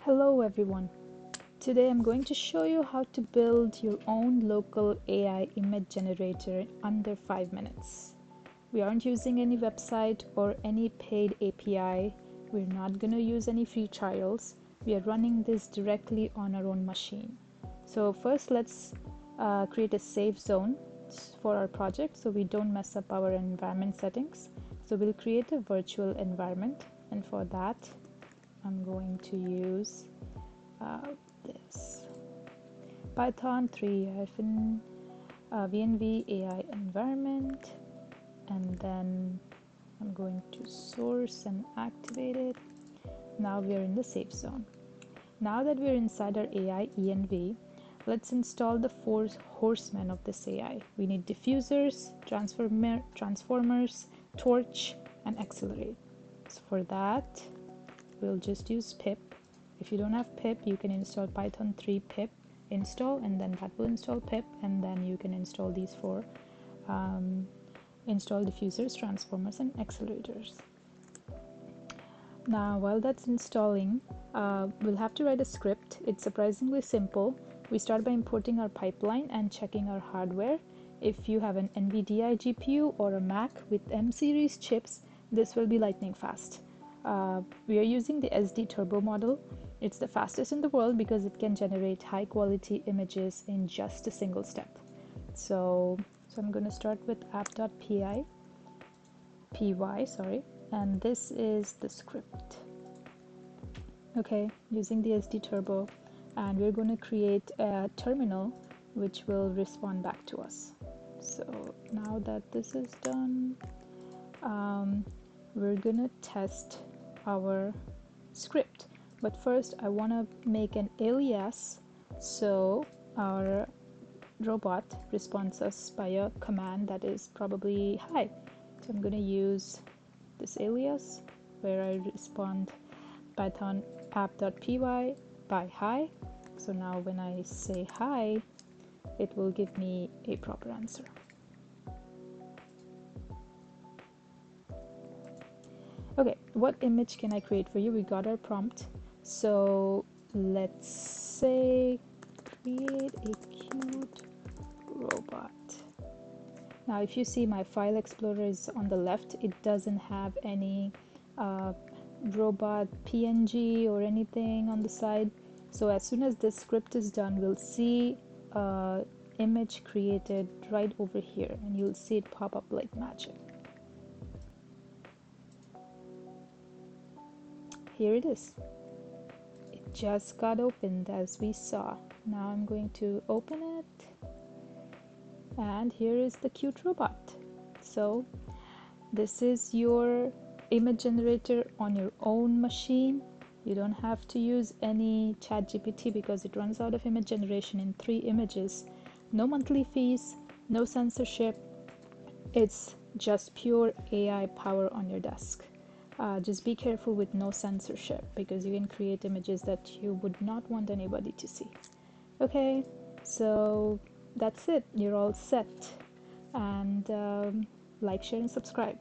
Hello everyone. Today I'm going to show you how to build your own local AI image generator in under 5 minutes. We aren't using any website or any paid API. We're not going to use any free trials. We are running this directly on our own machine. So first let's create a safe zone for our project so we don't mess up our environment settings. So we'll create a virtual environment, and for that I'm going to use this Python 3-venv AI environment, and then I'm going to source and activate it. Now we are in the safe zone. Now that we're inside our ai-env, let's install the 4 horsemen of this AI. We need diffusers, transformers, torch, and accelerate. So for that we'll just use pip. If you don't have pip, you can install Python 3 pip install, and then that will install pip, and then you can install these 4 install diffusers, transformers, and accelerators. Now while that's installing, we'll have to write a script. It's surprisingly simple. We start by importing our pipeline and checking our hardware. If you have an NVIDIA GPU or a Mac with M series chips, this will be lightning fast. We are using the SD Turbo model. It's the fastest in the world because it can generate high quality images in just a single step. So I'm going to start with app.py, and this is the script. Okay, using the SD Turbo, and we're going to create a terminal which will respond back to us. So now that this is done, we're gonna test our script, but first I want to make an alias so our robot responds us by a command that is probably hi. So I'm going to use this alias where I respond Python app.py by hi. So now when I say hi, it will give me a proper answer. Okay, what image can I create for you? We got our prompt. So let's say create a cute robot. Now if you see, my file explorer is on the left. It doesn't have any robot PNG or anything on the side. So as soon as this script is done, we'll see image created right over here, and you'll see it pop up like magic. Here it is. It just got opened as we saw. Now I'm going to open it, and here is the cute robot. So this is your image generator on your own machine. You don't have to use any ChatGPT because it runs out of image generation in 3 images. No monthly fees, no censorship. It's just pure AI power on your desk. Just be careful with no censorship because you can create images that you would not want anybody to see. Okay, so that's it. You're all set. And like, share, and subscribe.